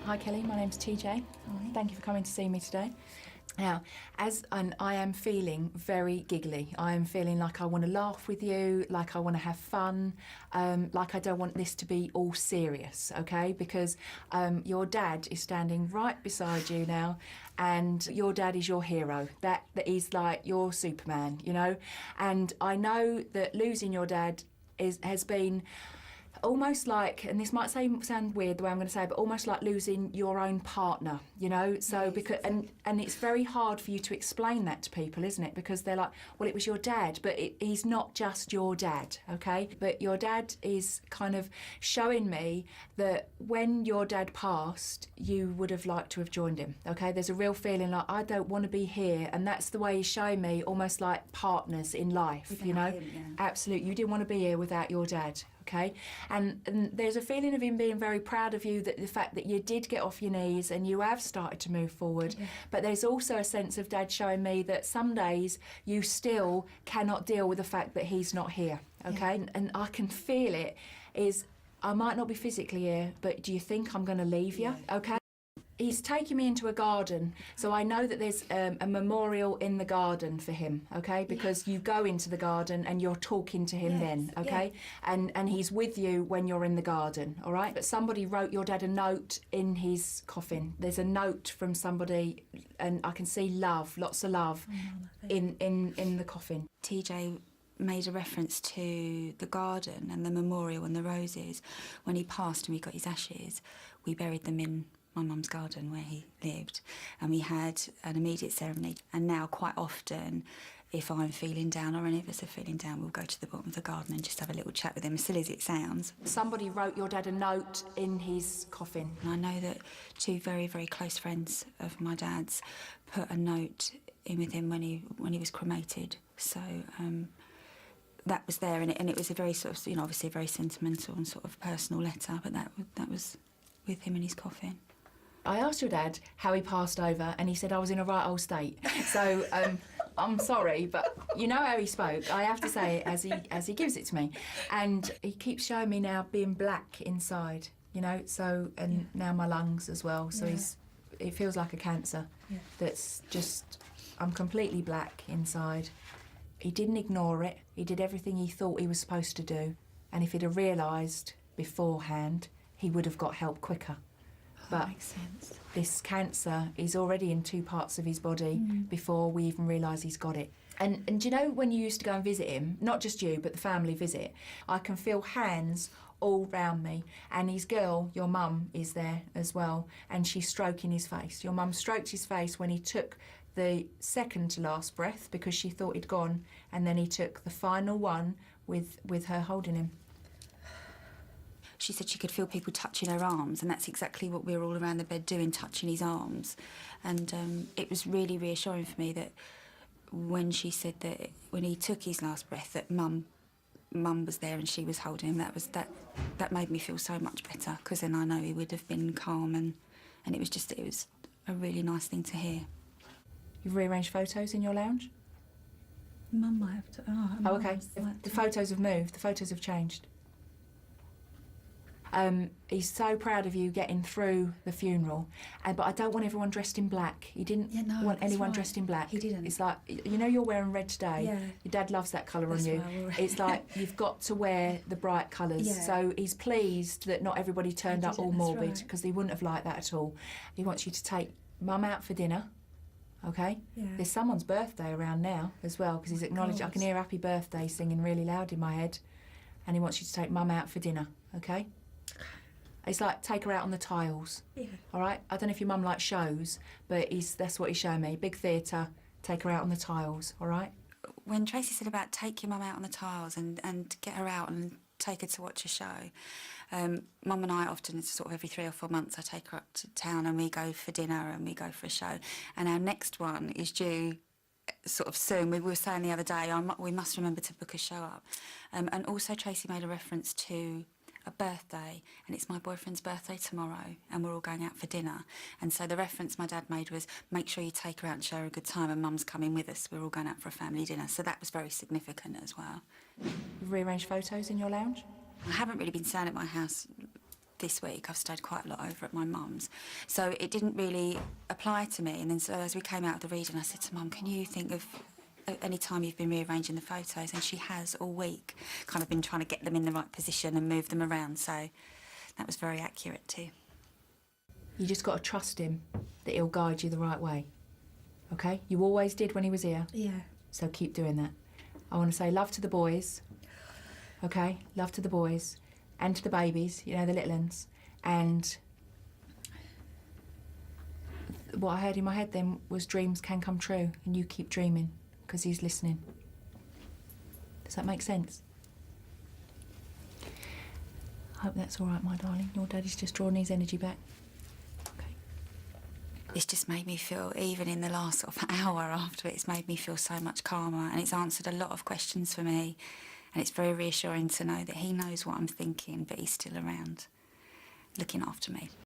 Hi Kelly, my name's TJ. Hi. Thank you for coming to see me today. Now, I am feeling very giggly. I am feeling like I want to laugh with you, like I want to have fun, like I don't want this to be all serious, okay? Because your dad is standing right beside you now, and your dad is your hero. That is like your Superman, you know? And I know that losing your dad has been almost like, and this might sound weird the way I'm going to say it, but almost like losing your own partner, you know? So Yes, because exactly. and it's very hard for you to explain that to people, isn't it? Because they're like, well, it was your dad, but he's not just your dad, okay? But your dad is kind of showing me that when your dad passed, you would have liked to have joined him, okay? There's a real feeling like, I don't want to be here, and that's the way he's showing me, almost like partners in life, you know? Without him, yeah. Absolutely, you didn't want to be here without your dad. Okay, and there's a feeling of him being very proud of you, that the fact that you did get off your knees and you have started to move forward. Yeah. But there's also a sense of Dad showing me that some days you still cannot deal with the fact that he's not here. Okay, and I can feel it. I might not be physically here, but do you think I'm going to leave you? Yeah. Okay. He's taking me into a garden, so I know that there's a memorial in the garden for him, okay? Because you go into the garden and you're talking to him Yes, then, okay? yeah. And he's with you when you're in the garden, all right? But somebody wrote your dad a note in his coffin. There's a note from somebody, and I can see love, lots of love, in the coffin. TJ made a reference to the garden and the memorial and the roses. When he passed and we got his ashes, we buried them in my mum's garden where he lived, and we had an immediate ceremony. And now quite often, if I'm feeling down or any of us are feeling down, we'll go to the bottom of the garden and just have a little chat with him, as silly as it sounds. Somebody wrote your dad a note in his coffin. And I know that two very, very close friends of my dad's put a note in with him when he was cremated. So that was there, and it was a very sort of, obviously a very sentimental and sort of personal letter, but that was with him in his coffin. I asked your dad how he passed over, and he said I was in a right old state. So I'm sorry, but you know how he spoke. I have to say it as he gives it to me, and he keeps showing me now being black inside. You know, so now my lungs as well. So it feels like a cancer. Yeah. That's just, I'm completely black inside. He didn't ignore it. He did everything he thought he was supposed to do, and if he'd have realised beforehand, he would have got help quicker. But Makes sense. this cancer is already in two parts of his body before we even realise he's got it. And do you know when you used to go and visit him, not just you, but the family visit, I can feel hands all round me, and his girl, your mum, is there as well, and she's stroking his face. Your mum stroked his face when he took the second to last breath because she thought he'd gone, and then he took the final one with her holding him. She said she could feel people touching her arms, and that's exactly what we were all around the bed doing, touching his arms. And it was really reassuring for me that when she said that when he took his last breath, that Mum was there and she was holding him. That made me feel so much better, because then I know he would have been calm, and it was a really nice thing to hear. You've rearranged photos in your lounge? Mum might have to. Oh, okay. The photos have moved. The photos have changed. He's so proud of you getting through the funeral, but I don't want everyone dressed in black. He didn't want that's anyone right. dressed in black. He didn't. It's like, you know, you're wearing red today. Yeah. Your dad loves that colour on That's you. why I wore it. It's like you've got to wear the bright colours. Yeah. So he's pleased that not everybody turned up all That's morbid, right. because he wouldn't have liked that at all. He wants you to take Mum out for dinner. Okay? Yeah. There's someone's birthday around now as well, because he's acknowledged. I can hear happy birthday singing really loud in my head, and he wants you to take Mum out for dinner. Okay? It's like, take her out on the tiles. Yeah. All right? I don't know if your mum likes shows, but that's what he's showing me. Big theatre, take her out on the tiles, all right? When Tracy said about take your mum out on the tiles and get her out and take her to watch a show, Mum and I often, sort of every 3 or 4 months, I take her up to town and we go for dinner and we go for a show. And our next one is due sort of soon. We were saying the other day, we must remember to book a show up. And also Tracy made a reference to a birthday, and it's my boyfriend's birthday tomorrow, and we're all going out for dinner. And so the reference my dad made was, make sure you take her out and show her a good time, and Mum's coming with us. We're all going out for a family dinner. So that was very significant as well. You've rearranged photos in your lounge? I haven't really been staying at my house this week. I've stayed quite a lot over at my mum's. So it didn't really apply to me. And then so as we came out of the reading, I said to Mum, can you think of any time you've been rearranging the photos? And she has all week, kind of been trying to get them in the right position and move them around. So that was very accurate too. You just got to trust him that he'll guide you the right way. Okay? You always did when he was here. Yeah. So keep doing that. I want to say love to the boys. Okay? Love to the boys. And to the babies, you know, the little ones. And what I heard in my head then was dreams can come true, and you keep dreaming because he's listening. Does that make sense? I hope that's all right, my darling. Your daddy's just drawing his energy back. Okay. It's just made me feel, even in the last sort of hour after it, it's made me feel so much calmer, and it's answered a lot of questions for me, and it's very reassuring to know that he knows what I'm thinking, but he's still around, looking after me.